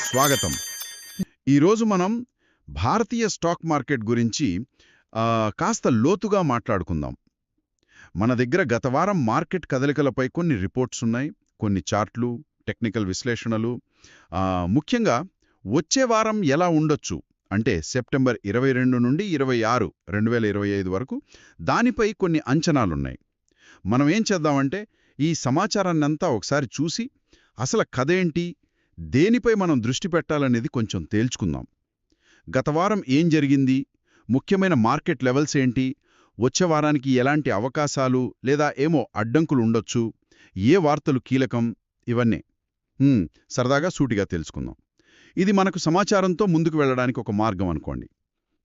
స్వాగతం. ఈరోజు మనం భారతీయ స్టాక్ మార్కెట్ గురించి కాస్త లోతుగా మాట్లాడుకుందాం. మన దగ్గర గత వారం మార్కెట్ కదలికలపై కొన్ని రిపోర్ట్స్ ఉన్నాయి, కొన్ని చార్ట్లు, టెక్నికల్ విశ్లేషణలు. ముఖ్యంగా వచ్చే వారం ఎలా ఉండొచ్చు అంటే సెప్టెంబర్ 22 నుండి 26, 2025 వరకు దానిపై కొన్ని అంచనాలున్నాయి. మనం ఏం చేద్దామంటే ఈ సమాచారాన్నంతా ఒకసారి చూసి అసలు కథేంటి, దేనిపై మనం దృష్టి పెట్టాలనేది కొంచెం తేల్చుకుందాం. గత వారం ఏం జరిగింది, ముఖ్యమైన మార్కెట్ లెవెల్స్ ఏంటి, వచ్చే వారానికి ఎలాంటి అవకాశాలు లేదా ఏమో అడ్డంకులు ఉండొచ్చు, ఏ వార్తలు కీలకం, ఇవన్నీ సరదాగా సూటిగా తెలుసుకుందాం. ఇది మనకు సమాచారంతో ముందుకు వెళ్ళడానికి ఒక మార్గం అనుకోండి.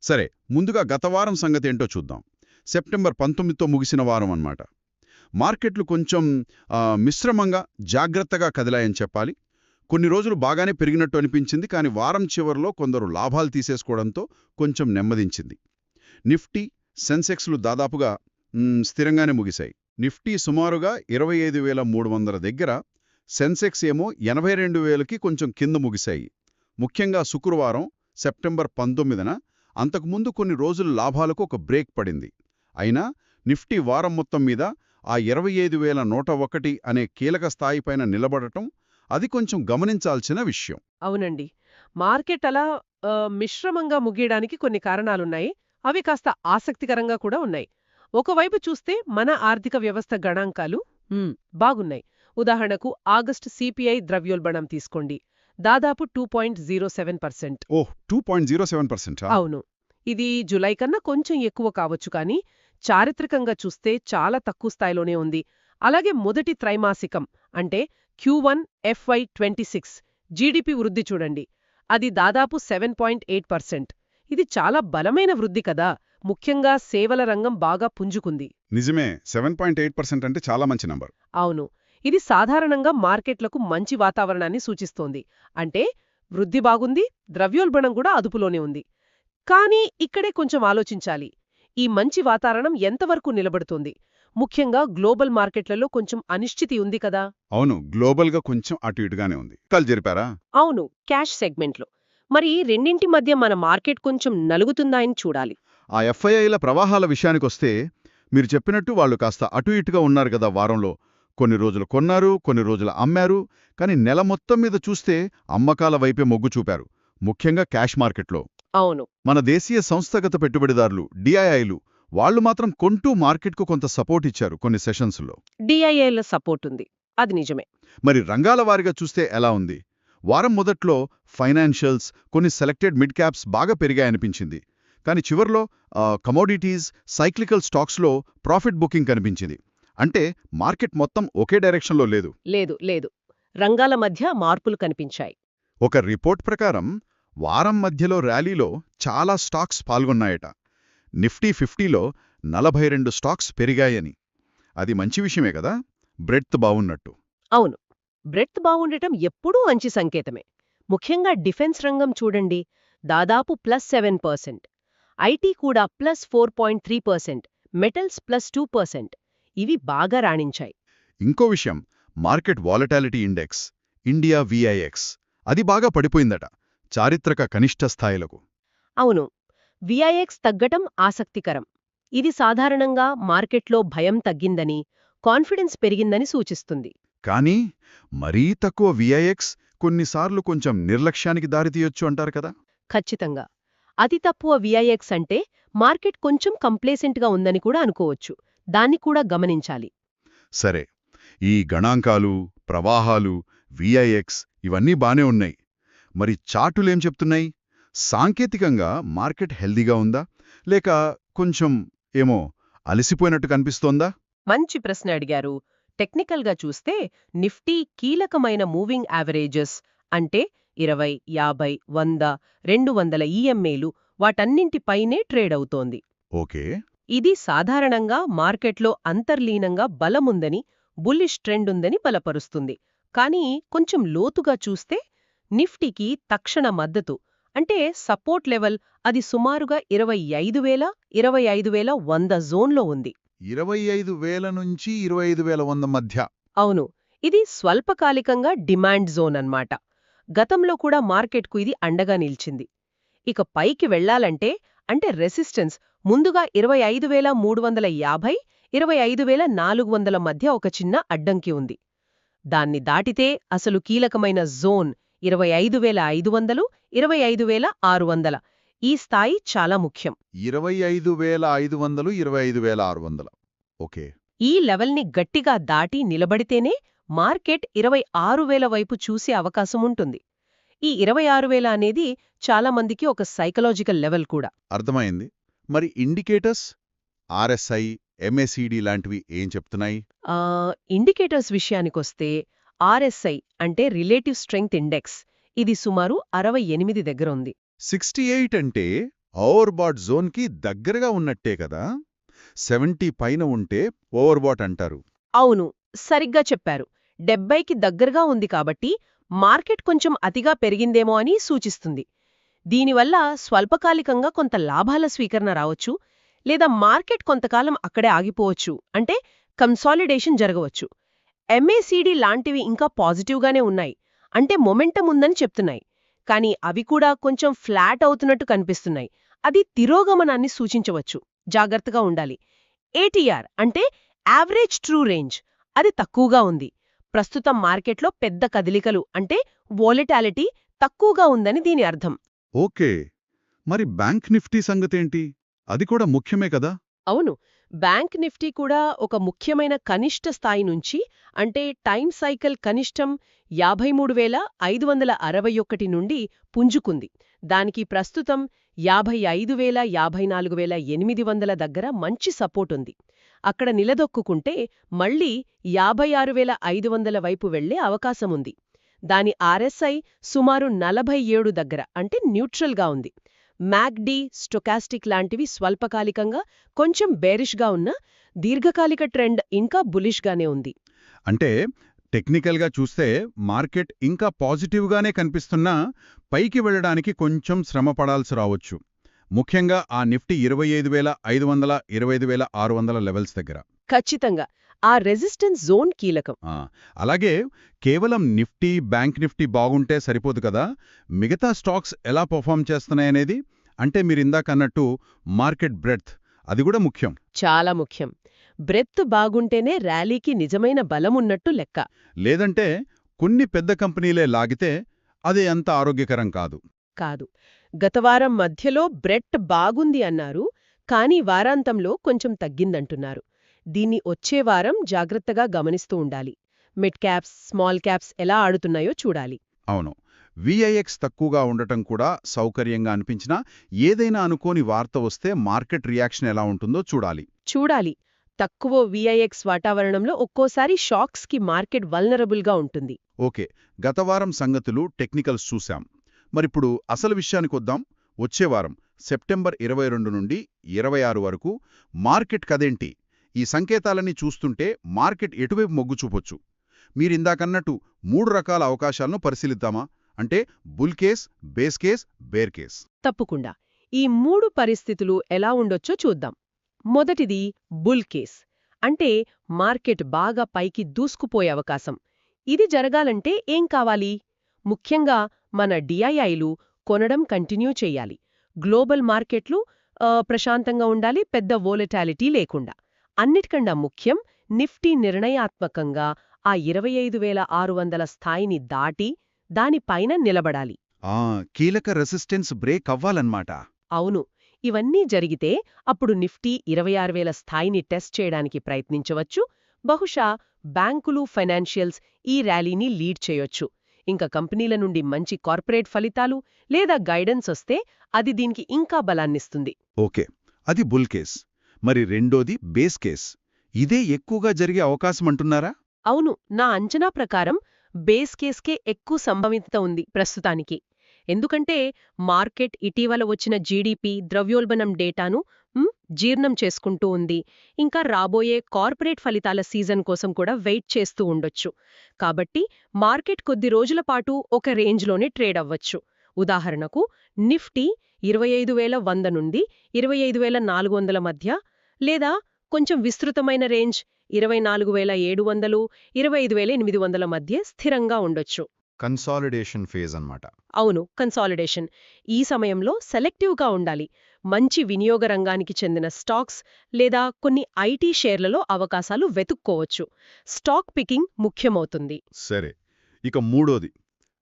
సరే, ముందుగా గత వారం సంగతి ఏంటో చూద్దాం. సెప్టెంబర్ 19తో ముగిసిన వారం అన్నమాట. మార్కెట్లు కొంచెం మిశ్రమంగా జాగ్రత్తగా కదిలాయని చెప్పాలి. కొన్ని రోజులు బాగానే పెరిగినట్టు అనిపించింది, కానీ వారం చివరిలో కొందరు లాభాలు తీసేసుకోవడంతో కొంచెం నెమ్మదించింది. నిఫ్టీ, సెన్సెక్స్లు దాదాపుగా స్థిరంగానే ముగిశాయి. నిఫ్టీ సుమారుగా 25,300 దగ్గర, సెన్సెక్స్ ఏమో 82,000కి కొంచెం కింద ముగిశాయి. ముఖ్యంగా శుక్రవారం సెప్టెంబర్ 19న అంతకుముందు కొన్ని రోజుల లాభాలకు ఒక బ్రేక్ పడింది. అయినా నిఫ్టీ వారం మొత్తం మీద ఆ 25,101 అనే కీలక స్థాయిపైన నిలబడటం, అది కొంచెం గమనించాల్సిన విషయం. అవునండి. మార్కెట్ అలా మిశ్రమంగా ముగియడానికి కొన్ని కారణాలున్నాయి. అవి కాస్త ఆసక్తికరంగా కూడా ఉన్నాయి. ఒకవైపు చూస్తే మన ఆర్థిక వ్యవస్థ గణాంకాలు బాగున్నాయి. ఉదాహరణకు ఆగస్టు సిపిఐ ద్రవ్యోల్బణం తీసుకోండి, దాదాపు 2.07%. ఓహ్, 2.07%? అవును. ఇది జులై కన్నా కొంచెం ఎక్కువ కావచ్చు, కానీ చారిత్రకంగా చూస్తే చాలా తక్కువ స్థాయిలోనే ఉంది. అలాగే మొదటి త్రైమాసికం అంటే Q1 FY26 జీడీపీ వృద్ధి చూడండి, అది దాదాపు 7.8%. ఇది చాలా బలమైన వృద్ధి కదా, ముఖ్యంగా సేవల రంగం బాగా పుంజుకుంది. నిజమే, 7.8% అంటే చాలా మంచి నంబర్. అవును. ఇది సాధారణంగా మార్కెట్లకు మంచి వాతావరణాన్ని సూచిస్తోంది. అంటే వృద్ధి బాగుంది, ద్రవ్యోల్బణం కూడా అదుపులోనే ఉంది. కానీ ఇక్కడే కొంచెం ఆలోచించాలి. ఈ మంచి వాతావరణం ఎంతవరకు నిలబడుతోంది? ముఖ్యంగా గ్లోబల్ మార్కెట్లలో కొంచెం అనిశ్చితి ఉంది కదా. అవును, గ్లోబల్గా కొంచెం అటు ఇటుగానే ఉంది. కల్ జరిపారా? అవును, క్యాష్ సెగ్మెంట్లో. మరి రెండింటి మధ్య మన మార్కెట్ కొంచెం నలుగుతుందా అని చూడాలి. ఆ ఎఫ్ఐఐల ప్రవాహాల విషయానికొస్తే మీరు చెప్పినట్టు వాళ్ళు కాస్త అటు ఇటుగా ఉన్నారు కదా వారంలో. కొన్ని రోజులు కొన్నారు, కొన్ని రోజులు అమ్మారు. కానీ నెల మొత్తం మీద చూస్తే అమ్మకాల వైపే మొగ్గు చూపారు, ముఖ్యంగా క్యాష్ మార్కెట్లో. అవును. మన దేశీయ సంస్థాగత పెట్టుబడిదారులు డిఐఐలు వాళ్లు మాత్రం కొంటూ మార్కెట్కు కొంత సపోర్ట్ ఇచ్చారు కొన్ని సెషన్స్లో. డిఐఐల సపోర్ట్ ఉంది, అది నిజమే. మరి రంగాల వారీగా చూస్తే ఎలా ఉంది? వారం మొదట్లో ఫైనాన్షియల్స్, కొన్ని సెలెక్టెడ్ మిడ్ క్యాప్స్ బాగా పెరిగాయనిపించింది. కానీ చివర్లో కమోడిటీస్, సైక్లికల్ స్టాక్స్లో ప్రాఫిట్ బుకింగ్ కనిపించింది. అంటే మార్కెట్ మొత్తం ఒకే డైరెక్షన్లో లేదు. లేదు, రంగాల మధ్య మార్పులు కనిపించాయి. ఒక రిపోర్ట్ ప్రకారం వారం మధ్యలో ర్యాలీలో చాలా స్టాక్స్ పాల్గొన్నాయట. నిఫ్టీ 50లో 42 స్టాక్స్ పెరిగాయని. అది మంచి విషయమే కదా, బ్రెడ్త్ బావున్నట్టు. అవును, బ్రెడ్త్ బాగుండటం ఎప్పుడూ మంచి సంకేతమే. ముఖ్యంగా డిఫెన్స్ రంగం చూడండి, దాదాపు +7%. ఐటీ కూడా +4.3%, మెటల్స్ +2%. ఇవి బాగా రాణించాయి. ఇంకో విషయం, market volatility index, India VIX, అది బాగా పడిపోయిందట, చారిత్రక కనిష్ట స్థాయిలకు. అవును, విఐఎక్స్ తగ్గటం ఆసక్తికరం. ఇది సాధారణంగా మార్కెట్లో భయం తగ్గిందని, కాన్ఫిడెన్స్ పెరిగిందని సూచిస్తుంది. కానీ మరీ తక్కువ విఐఎక్స్ కొన్నిసార్లు కొంచెం నిర్లక్ష్యానికి దారితీయొచ్చు అంటారు కదా. ఖచ్చితంగా. అతి తక్కువ విఐఎక్స్ అంటే మార్కెట్ కొంచెం కంప్లేసెంట్గా ఉందని కూడా అనుకోవచ్చు. దాన్ని కూడా గమనించాలి. సరే, ఈ గణాంకాలు, ప్రవాహాలు, విఐఎక్స్ ఇవన్నీ బానే ఉన్నాయి. మరి చార్టులేం చెప్తున్నాయి? సాంకేతికంగా మార్కెట్ హెల్దీగా ఉందా, లేక కొంచెం ఏమో అలసిపోయినట్టు కనిపిస్తోందా? మంచి ప్రశ్న అడిగారు. టెక్నికల్గా చూస్తే నిఫ్టీ కీలకమైన మూవింగ్ యావరేజెస్ అంటే 20, 50, 100, 200 ఈఎంఏలు వాటన్నింటిపైనే ట్రేడ్ అవుతోంది. ఓకే. ఇది సాధారణంగా మార్కెట్లో అంతర్లీనంగా బలముందని, బుల్లిష్ ట్రెండ్ ఉందని బలపరుస్తుంది. కానీ కొంచెం లోతుగా చూస్తే నిఫ్టీకి తక్షణ మద్దతు అంటే సపోర్ట్ లెవెల్ అది సుమారుగా 25,000, 25,100 జోన్లో ఉంది. 25,000 నుంచి 25,100 మధ్య. అవును, ఇది స్వల్పకాలికంగా డిమాండ్ జోన్ అన్నమాట. గతంలో కూడా మార్కెట్కు ఇది అండగా నిలిచింది. ఇక పైకి వెళ్లాలంటే అంటే రెసిస్టెన్స్ ముందుగా 25,350 25,400 మధ్య ఒక చిన్న అడ్డంకి ఉంది. దాన్ని దాటితే అసలు కీలకమైన జోన్ 25,500 25,600. ఈ స్థాయి చాలా ముఖ్యం. 25,500 25,600. ఓకే. ఈ లెవెల్ని గట్టిగా దాటి నిలబడితేనే మార్కెట్ 26,000 వైపు చూసే అవకాశముంటుంది. ఈ 26,000 అనేది చాలా మందికి ఒక సైకలాజికల్ లెవెల్ కూడా. అర్థమైంది. మరి ఇండికేటర్స్ ఆర్ఎస్ఐ ఎంఏసిడి లాంటివి ఏం చెప్తున్నాయి? ఇండికేటర్స్ విషయానికొస్తే ఆర్ఎస్ఐ అంటే రిలేటివ్ స్ట్రెంగ్త్ ఇండెక్స్ ఇది సుమారు 68 దగ్గర ఉంది. 68 అంటే ఓవర్బాట్ జోన్కి దగ్గరగా ఉన్నట్టే కదా. 70 పైన ఉంటే ఓవర్బాట్ అంటారు. అవును, సరిగ్గా చెప్పారు. 70కి దగ్గరగా ఉంది కాబట్టి మార్కెట్ కొంచెం అతిగా పెరిగిందేమో అని సూచిస్తుంది. దీనివల్ల స్వల్పకాలికంగా కొంత లాభాల స్వీకరణ రావచ్చు, లేదా మార్కెట్ కొంతకాలం అక్కడే ఆగిపోవచ్చు, అంటే కన్సాలిడేషన్ జరగవచ్చు. ఎంఏసిడి లాంటివి ఇంకా పాజిటివ్గానే ఉన్నాయి, అంటే మొమెంటం ఉందని చెప్తున్నాయి. కానీ అవి కూడా కొంచెం ఫ్లాట్ అవుతున్నట్టు కనిపిస్తున్నాయి. అది తిరోగమనాన్ని సూచించవచ్చు. జాగ్రత్తగా ఉండాలి. ఏటీఆర్ అంటే యావరేజ్ ట్రూ రేంజ్ అది తక్కువగా ఉంది. ప్రస్తుతం మార్కెట్లో పెద్ద కదలికలు అంటే వోలటాలిటీ తక్కువగా ఉందని దీని అర్థం. ఓకే. మరి బ్యాంక్ నిఫ్టీ సంగతేంటి? అది కూడా ముఖ్యమే కదా. అవును, బ్యాంక్ నిఫ్టీ కూడా ఒక ముఖ్యమైన కనిష్ట స్థాయి నుంచి అంటే టైం సైకిల్ కనిష్టం 53,561 నుండి పుంజుకుంది. దానికి ప్రస్తుతం 55,000 54,800 దగ్గర మంచి సపోర్ట్ ఉంది. అక్కడ నిలదొక్కుంటే మళ్లీ 56,500 వైపు వెళ్లే అవకాశముంది. దాని ఆర్ఎస్ఐ సుమారు 47 దగ్గర అంటే న్యూట్రల్గా ఉంది. మ్యాక్డీ స్టొకాస్టిక్ లాంటివి స్వల్పకాలికంగా కొంచెం బేరిష్గా ఉన్న దీర్ఘకాలిక ట్రెండ్ ఇంకా బులిష్గానే ఉంది. అంటే టెక్నికల్గా చూస్తే మార్కెట్ ఇంకా పాజిటివ్గానే కనిపిస్తున్నా పైకి వెళ్ళడానికి కొంచెం శ్రమ పడాల్సి రావచ్చు. ముఖ్యంగా ఆ నిఫ్టీ 25,500 25,600 లెవెల్స్ దగ్గర. ఖచ్చితంగా ఆ రెసిస్టెన్స్ జోన్ కీలకం. అలాగే కేవలం నిఫ్టీ బ్యాంక్ నిఫ్టీ బాగుంటే సరిపోదు కదా. మిగతా స్టాక్స్ ఎలా పర్ఫామ్ చేస్తున్నాయనేది, అంటే మీరిందాకన్నట్టు మార్కెట్ బ్రెడ్త్, అది కూడా ముఖ్యం. చాలా ముఖ్యం. బ్రెడ్త్ బాగుంటేనే ర్యాలీకి నిజమైన బలమున్నట్టు లెక్క. లేదంటే కొన్ని పెద్ద కంపెనీలే లాగితే అది అంత ఆరోగ్యకరం కాదు. కాదు. గతవారం మధ్యలో బ్రెడ్త్ బాగుంది అన్నారు, కానీ వారాంతంలో కొంచెం తగ్గిందంటున్నారు. దీన్ని వచ్చే వారం జాగ్రత్తగా గమనిస్తూ ఉండాలి. మిడ్ క్యాప్స్ స్మాల్ క్యాప్స్ ఎలా ఆడుతున్నాయో చూడాలి. అవును. విఐఎక్స్ తక్కువగా ఉండటం కూడా సౌకర్యంగా అనిపించినా ఏదైనా అనుకోని వార్త వస్తే మార్కెట్ రియాక్షన్ ఎలా ఉంటుందో చూడాలి. తక్కువ విఐఎక్స్ వాతావరణంలో ఒక్కోసారి షాక్స్కి మార్కెట్ వల్నరబుల్గా ఉంటుంది. ఓకే. గతవారం సంగతులు టెక్నికల్స్ చూశాం. మరిప్పుడు అసలు విషయానికొద్దాం. వచ్చే వారం సెప్టెంబర్ 22 నుండి 26 వరకు మార్కెట్ కదేంటి? ఈ సంకేతాలన్నీ చూస్తుంటే మార్కెట్ ఎటువైపు మొగ్గు చూపొచ్చు? మీరిందాకన్నట్టు 3 రకాల అవకాశాలను పరిశీలిద్దామా? అంటే bull case, base case, bear case. తప్పకుండా. ఈ 3 పరిస్థితులు ఎలా ఉండొచ్చో చూద్దాం. మొదటిది బుల్ కేస్. అంటే మార్కెట్ బాగా పైకి దూసుకుపోయే అవకాశం. ఇది జరగాలంటే ఏం కావాలి? ముఖ్యంగా మన డిఐఐలు కొనడం కంటిన్యూ చెయ్యాలి. గ్లోబల్ మార్కెట్లు ప్రశాంతంగా ఉండాలి, పెద్ద వోలటాలిటీ లేకుండా. అన్నిటికన్నా ముఖ్యం నిఫ్టీ నిర్ణయాత్మకంగా ఆ 25,600 స్థాయిని దాటి దానిపైన నిలబడాలి. కీలక రెసిస్టెన్స్ బ్రేక్ అవ్వాలన్నమాట. అవును. ఇవన్నీ జరిగితే అప్పుడు నిఫ్టీ 26,000 స్థాయిని టెస్ట్ చేయడానికి ప్రయత్నించవచ్చు. బహుశా బ్యాంకులు ఫైనాన్షియల్స్ ఈ ర్యాలీని లీడ్ చేయొచ్చు. ఇంకా కంపెనీల నుండి మంచి కార్పొరేట్ ఫలితాలు లేదా గైడెన్స్ వస్తే అది దీనికి ఇంకా బలాన్నిస్తుంది. ఓకే, అది బుల్ కేస్. మరి రెండోది బేస్ కేస్. ఇదే ఎక్కువగా జరిగే అవకాశమంటున్నారా? అవును, నా అంచనా ప్రకారం బేస్ కేస్కే ఎక్కువ సంభవిత ఉంది ప్రస్తుతానికి. ఎందుకంటే మార్కెట్ ఇటీవల వచ్చిన జీడీపీ ద్రవ్యోల్బణం డేటాను జీర్ణం చేసుకుంటూ ఉంది. ఇంకా రాబోయే కార్పొరేట్ ఫలితాల సీజన్ కోసం కూడా వెయిట్ చేస్తూ ఉండొచ్చు. కాబట్టి మార్కెట్ కొద్ది రోజుల పాటు ఒక రేంజ్లోనే ట్రేడ్ అవ్వచ్చు. ఉదాహరణకు నిఫ్టీ 25,100 నుండి 25,400 మధ్య, లేదా కొంచెం విస్తృతమైన రేంజ్ 24,700, 25,800 మధ్య స్థిరంగా ఉండొచ్చు. కన్సాలిడేషన్ ఫేజ్ అన్నమాట. అవును, కన్సాలిడేషన్. ఈ సమయంలో సెలెక్టివ్గా ఉండాలి. మంచి వినియోగ రంగానికి చెందిన స్టాక్స్ లేదా కొన్ని ఐటీ షేర్లలో అవకాశాలు వెతుక్కోవచ్చు. Stock picking ముఖ్యమవుతుంది. సరే, ఇక మూడోది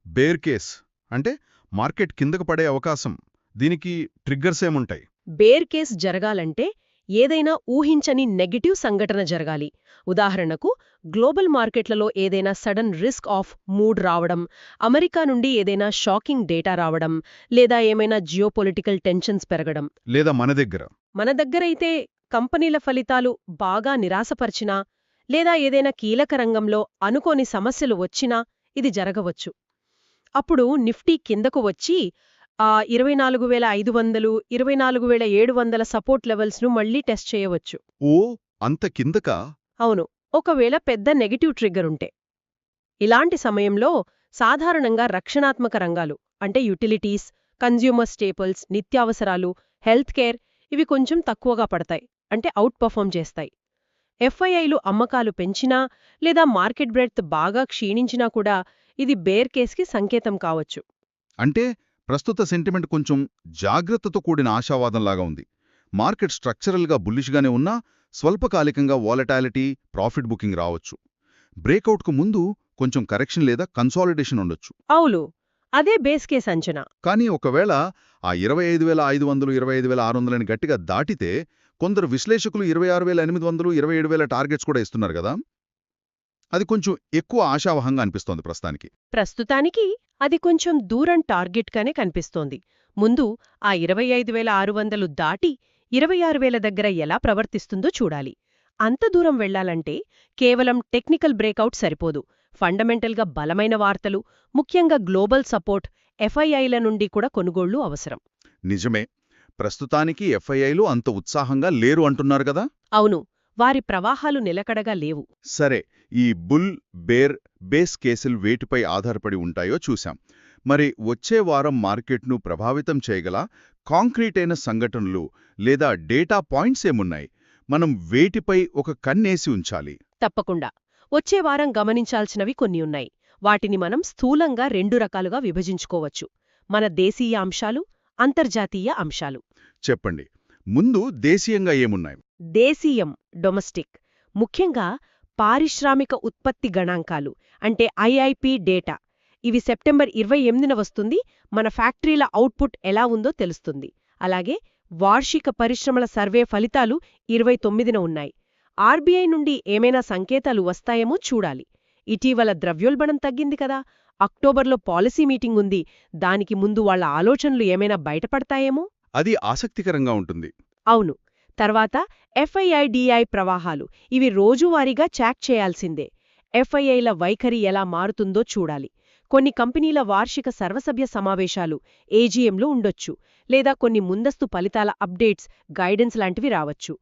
బేర్ కేస్, అంటే మార్కెట్ కిందకు పడే అవకాశం. దీనికి ట్రిగ్గర్స్ ఏముంటాయి? బేర్ కేస్ జరగాలంటే ఏదైనా ఊహించని నెగటివ్ సంఘటన జరగాలి. ఉదాహరణకు, గ్లోబల్ మార్కెట్లలో ఏదైనా సడన్ రిస్క్ ఆఫ్ మూడ్ రావడం, అమెరికా నుండి ఏదైనా షాకింగ్ డేటా రావడం, లేదా ఏమైనా జియోపొలిటికల్ టెన్షన్స్ పెరగడం. లేదా మన దగ్గరైతే కంపెనీల ఫలితాలు బాగా నిరాశపరిచినా, లేదా ఏదైనా కీలక రంగంలో అనుకోని సమస్యలు వచ్చినా ఇది జరగవచ్చు. అప్పుడు నిఫ్టీ కిందకు వచ్చి 24,500, 24,700 సపోర్ట్ లెవెల్స్ను మళ్లీ టెస్ట్ చేయవచ్చు. ఓ, అంత కిందకా? అవును, ఒకవేళ పెద్ద నెగటివ్ ట్రిగ్గర్ ఉంటే. ఇలాంటి సమయంలో సాధారణంగా రక్షణాత్మక రంగాలు అంటే యుటిలిటీస్, కన్జ్యూమర్ స్టేపుల్స్, నిత్యావసరాలు, హెల్త్ కేర్ ఇవి కొంచెం తక్కువగా పడతాయి, అంటే అవుట్ పర్ఫార్మ్ చేస్తాయి. ఎఫ్ఐఐలు అమ్మకాలు పెంచినా లేదా మార్కెట్ బ్రెడ్త్ బాగా క్షీణించినా కూడా ఇది బేర్ కేస్కి సంకేతం కావచ్చు. అంటే ప్రస్తుత సెంటిమెంట్ కొంచెం జాగ్రత్తతో కూడిన ఆశావాదంలాగా ఉంది. మార్కెట్ స్ట్రక్చరల్గా బుల్లిష్గానే ఉన్నా స్వల్పకాలికంగా వాలటాలిటీ, ప్రాఫిట్ బుకింగ్ రావచ్చు. బ్రేకౌట్కు ముందు కొంచెం కరెక్షన్ లేదా కన్సాలిడేషన్ ఉండొచ్చు. అవును, అదే బేస్ కేస్ అంచనా. కానీ ఒకవేళ ఆ 25,500, 25,600 గట్టిగా దాటితే కొందరు విశ్లేషకులు 26,800, 27,000 టార్గెట్స్ కూడా ఇస్తున్నారు కదా. అది కొంచెం ఎక్కువ ఆశావహంగా అనిపిస్తోంది ప్రస్తుతానికి. ప్రస్తుతానికి అది కొంచెం దూరం టార్గెట్గానే కనిపిస్తోంది. ముందు ఆ 25,600 దాటి 26,000 దగ్గర ఎలా ప్రవర్తిస్తుందో చూడాలి. అంత దూరం వెళ్లాలంటే కేవలం టెక్నికల్ బ్రేకౌట్ సరిపోదు. ఫండమెంటల్గా బలమైన వార్తలు, ముఖ్యంగా గ్లోబల్ సపోర్ట్, ఎఫ్ఐఐల నుండి కూడా కొనుగోళ్లు అవసరం. నిజమే, ప్రస్తుతానికి ఎఫ్ఐఐలు అంత ఉత్సాహంగా లేరు అంటున్నారు కదా. అవును, వారి ప్రవాహాలు నిలకడగా లేవు. సరే, ఈ బుల్, బేర్, బేస్ కేసులు వేటిపై ఆధారపడి ఉంటాయో చూశాం. మరి వచ్చే వారం మార్కెట్ను ప్రభావితం చేయగల కాంక్రీట్ అయిన సంఘటనలు లేదా డేటా పాయింట్స్ ఏమున్నాయి? మనం వేటిపై ఒక కన్నేసి ఉంచాలి? తప్పకుండా. వచ్చే వారం గమనించాల్సినవి కొన్ని ఉన్నాయి. వాటిని మనం స్థూలంగా 2 రకాలుగా విభజించుకోవచ్చు: మన దేశీయ అంశాలు, అంతర్జాతీయ అంశాలు. చెప్పండి. ముందు దేశీయంగా ఏమున్నాయి? దేశీయం, డొమెస్టిక్, ముఖ్యంగా పారిశ్రామిక ఉత్పత్తి గణాంకాలు అంటే ఐఐపి డేటా. ఇవి సెప్టెంబర్ 28న వస్తుంది. మన ఫ్యాక్టరీల అవుట్పుట్ ఎలా ఉందో తెలుస్తుంది. అలాగే వార్షిక పరిశ్రమల సర్వే ఫలితాలు 29న ఉన్నాయి. ఆర్బీఐ నుండి ఏమైనా సంకేతాలు వస్తాయేమో చూడాలి. ఇటీవల ద్రవ్యోల్బణం తగ్గింది కదా, అక్టోబర్లో పాలసీ మీటింగ్ ఉంది. దానికి ముందు వాళ్ల ఆలోచనలు ఏమైనా బయటపడతాయేమో. అది ఆసక్తికరంగా ఉంటుంది. అవును. తర్వాత ఎఫ్ఐఐడిఐ ప్రవాహాలు. ఇవి రోజువారీగా ట్రాక్ చేయాల్సిందే. ఎఫ్ఐఐల వైఖరి ఎలా మారుతుందో చూడాలి. కొన్ని కంపెనీల వార్షిక సర్వసభ్య సమావేశాలు ఏజీఎంలు ఉండొచ్చు, లేదా కొన్ని ముందస్తు ఫలితాల అప్డేట్స్, గైడెన్స్ లాంటివి రావచ్చు.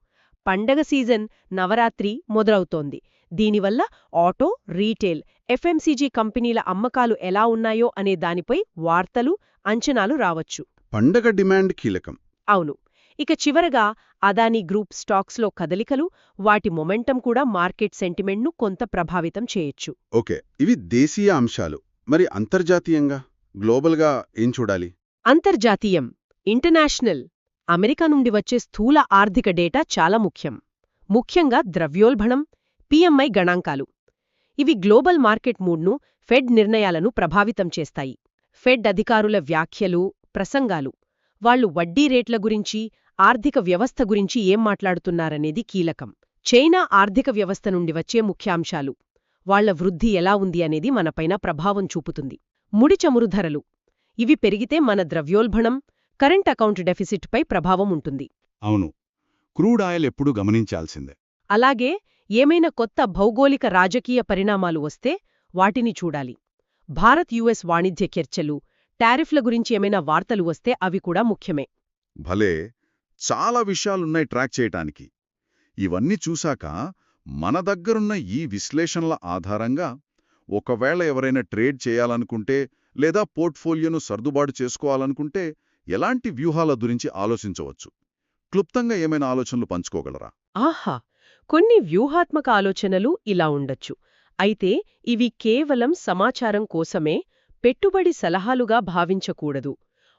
పండగ సీజన్, నవరాత్రి మొదలవుతోంది. దీనివల్ల ఆటో, రీటైల్, ఎఫ్ఎంసీజీ కంపెనీల అమ్మకాలు ఎలా ఉన్నాయో అనే దానిపై వార్తలు, అంచనాలు రావచ్చు. పండగ డిమాండ్ కీలకం. అవును. ఇక చివరగా అదానీ గ్రూప్ స్టాక్స్లో కదలికలు, వాటి మొమెంటం కూడా మార్కెట్ సెంటిమెంట్ను కొంత ప్రభావితం చేయొచ్చు. ఓకే, ఇవి దేశీయ అంశాలు. మరి అంతర్జాతీయంగా, గ్లోబల్గా ఏం చూడాలి? అంతర్జాతీయం, ఇంటర్నేషనల్, అమెరికా నుండి వచ్చే స్థూల ఆర్థిక డేటా చాలా ముఖ్యం. ముఖ్యంగా ద్రవ్యోల్బణం, పిఎంఐ గణాంకాలు. ఇవి గ్లోబల్ మార్కెట్ మూడ్ను, ఫెడ్ నిర్ణయాలను ప్రభావితం చేస్తాయి. ఫెడ్ అధికారుల వ్యాఖ్యలు, ప్రసంగాలు, వాళ్లు వడ్డీ రేట్ల గురించి, ఆర్థిక వ్యవస్థ గురించి ఏం మాట్లాడుతున్నారనేది కీలకం. చైనా ఆర్థిక వ్యవస్థ నుండి వచ్చే ముఖ్యాంశాలు, వాళ్ల వృద్ధి ఎలా ఉంది అనేది మనపైన ప్రభావం చూపుతుంది. ముడి చమురు ధరలు, ఇవి పెరిగితే మన ద్రవ్యోల్బణం, కరెంట్ అకౌంట్ డెఫిసిట్పై ప్రభావం ఉంటుంది. అవును, క్రూడ్ ఆయిల్ ఎప్పుడూ గమనించాల్సిందే. అలాగే ఏమైనా కొత్త భౌగోళిక రాజకీయ పరిణామాలు వస్తే వాటిని చూడాలి. భారత్ యుఎస్ వాణిజ్య చర్చలు, టారిఫ్ల గురించి ఏమైనా వార్తలు వస్తే అవి కూడా ముఖ్యమే. భలే, చాలా విషయాలున్నాయి ట్రాక్ చేయటానికి. ఇవన్నీ చూశాక మన దగ్గరున్న ఈ విశ్లేషణల ఆధారంగా ఒకవేళ ఎవరైనా ట్రేడ్ చేయాలనుకుంటే లేదా పోర్ట్ఫోలియోను సర్దుబాటు చేసుకోవాలనుకుంటే ఎలాంటి వ్యూహాల గురించి ఆలోచించవచ్చు? క్లుప్తంగా ఏమైనా ఆలోచనలు పంచుకోగలరా? ఆహా, కొన్ని వ్యూహాత్మక ఆలోచనలు ఇలా ఉండొచ్చు. అయితే ఇవి కేవలం సమాచారం కోసమే, పెట్టుబడి సలహాలుగా భావించకూడదు.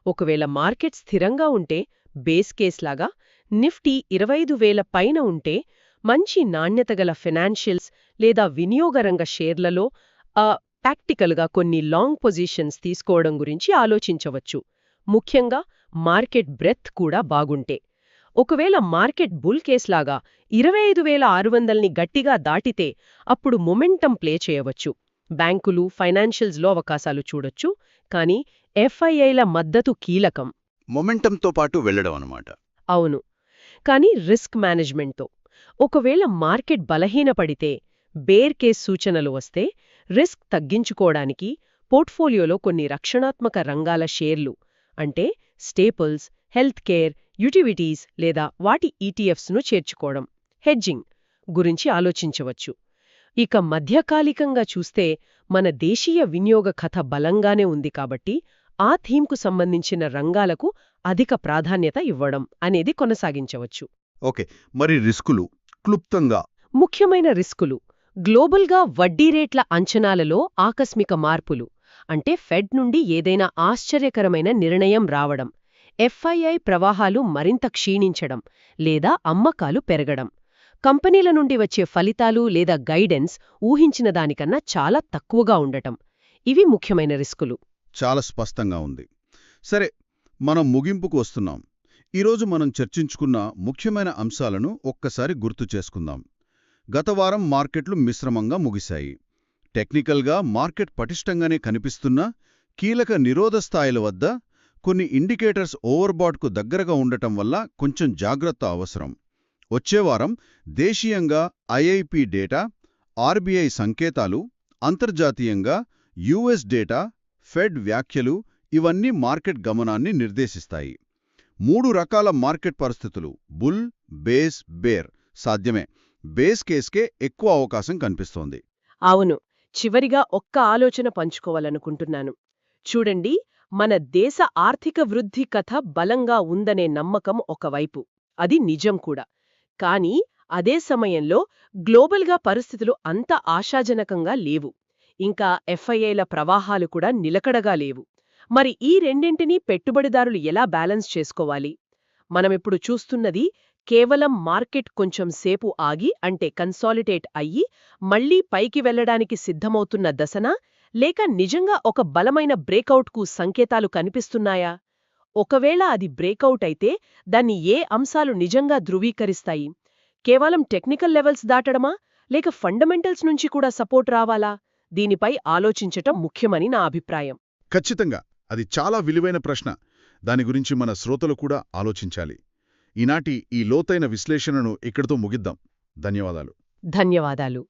ఒకవేళ మార్కెట్ స్థిరంగా ఉంటే బేస్ కేస్లాగా, నిఫ్టీ 25,000 పైన ఉంటే మంచి నాణ్యతగల ఫైనాన్షియల్స్ లేదా వినియోగరంగ షేర్లలో ప్రాక్టికల్గా కొన్ని లాంగ్ పొజిషన్స్ తీసుకోవడం గురించి ఆలోచించవచ్చు. ముఖ్యంగా మార్కెట్ బ్రెత్ కూడా బాగుంటే. ఒకవేళ మార్కెట్ బుల్ కేస్లాగా 25,600ని గట్టిగా దాటితే అప్పుడు మొమెంటం ప్లే చేయవచ్చు. బ్యాంకులు, ఫైనాన్షియల్స్లో అవకాశాలు చూడొచ్చు. కానీ ఎఫ్ఐఐల మద్దతు కీలకం. మొమెంటంతో పాటు వెళ్లడం అన్నమాట. అవును. కానీ రిస్క్ మేనేజ్మెంట్తో. ఒకవేళ మార్కెట్ బలహీనపడితే, బేర్ కేస్ సూచనలు వస్తే రిస్క్ తగ్గించుకోవడానికి పోర్ట్ఫోలియోలో కొన్ని రక్షణాత్మక రంగాల షేర్లు అంటే స్టేపుల్స్, హెల్త్ కేర్, యుటిలిటీస్ లేదా వాటి ఈటీఎఫ్స్ను చేర్చుకోవడం, హెడ్జింగ్ గురించి ఆలోచించవచ్చు. ఇక మధ్యకాలికంగా చూస్తే మన దేశీయ వినియోగ కథ బలంగానే ఉంది కాబట్టి ఆ థీమ్కు సంబంధించిన రంగాలకు అధిక ప్రాధాన్యత ఇవ్వడం అనేది కొనసాగించవచ్చు. ఓకే, మరి రిస్కులు క్లుప్తంగా. ముఖ్యమైన రిస్కులు గ్లోబల్గా వడ్డీ రేట్ల అంచనాలలో ఆకస్మిక మార్పులు, అంటే ఫెడ్ నుండి ఏదైనా ఆశ్చర్యకరమైన నిర్ణయం రావడం, ఎఫ్ఐఐ ప్రవాహాలు మరింత క్షీణించడం లేదా అమ్మకాలు పెరగడం, కంపెనీల నుండి వచ్చే ఫలితాలు లేదా గైడెన్స్ ఊహించిన దానికన్నా చాలా తక్కువగా ఉండటం. ఇవి ముఖ్యమైన రిస్కులు. చాలా స్పష్టంగా ఉంది. సరే, మనం ముగింపుకు వస్తున్నాం. ఈరోజు మనం చర్చించుకున్న ముఖ్యమైన అంశాలను ఒక్కసారి గుర్తు చేసుకుందాం. గత వారం మార్కెట్లు మిశ్రమంగా ముగిశాయి. టెక్నికల్గా మార్కెట్ పటిష్టంగానే కనిపిస్తున్నా కీలక నిరోధ స్థాయిల వద్ద కొన్ని ఇండికేటర్స్ ఓవర్బాట్కు దగ్గరగా ఉండటం వల్ల కొంచెం జాగ్రత్త అవసరం. వచ్చేవారం దేశీయంగా ఐఐపి డేటా, ఆర్బీఐ సంకేతాలు, అంతర్జాతీయంగా యుఎస్ డేటా, ఫెడ్ వ్యాఖ్యలు ఇవన్నీ మార్కెట్ గమనాన్ని నిర్దేశిస్తాయి. 3 రకాల మార్కెట్ పరిస్థితులు బుల్, బేస్, బేర్ సాధ్యమే. బేస్ కేస్కే ఎక్కువ అవకాశం కనిపిస్తోంది. అవును. చివరిగా ఒక్క ఆలోచన పంచుకోవాలనుకుంటున్నాను. చూడండి, మన దేశ ఆర్థిక వృద్ధి కథ బలంగా ఉందనే నమ్మకం ఒకవైపు, అది నిజం కూడా. కానీ అదే సమయంలో గ్లోబల్గా పరిస్థితులు అంత ఆశాజనకంగా లేవు. ఇంకా ఎఫ్ఐఐల ప్రవాహాలు కూడా నిలకడగా లేవు. మరి ఈ రెండింటినీ పెట్టుబడిదారులు ఎలా బ్యాలెన్స్ చేసుకోవాలి? మనమిప్పుడు చూస్తున్నది కేవలం మార్కెట్ కొంచెం సేపు ఆగి, అంటే కన్సాలిడేట్ అయ్యి మళ్లీ పైకి వెళ్లడానికి సిద్ధమవుతున్న దశనా, లేక నిజంగా ఒక బలమైన బ్రేకౌట్కు సంకేతాలు కనిపిస్తున్నాయా? ఒకవేళ అది బ్రేకౌట్ అయితే దాన్ని ఏ అంశాలు నిజంగా ధృవీకరిస్తాయి? కేవలం టెక్నికల్ లెవెల్స్ దాటడమా, లేక ఫండమెంటల్స్ నుంచి కూడా సపోర్ట్ రావాలా? దీనిపై ఆలోచించటం ముఖ్యమని నా అభిప్రాయం. ఖచ్చితంగా అది చాలా విలువైన ప్రశ్న. దాని గురించి మన శ్రోతలు కూడా ఆలోచించాలి. ఈనాటి ఈ లోతైన విశ్లేషణను ఇక్కడితో ముగిద్దాం. ధన్యవాదాలు. ధన్యవాదాలు.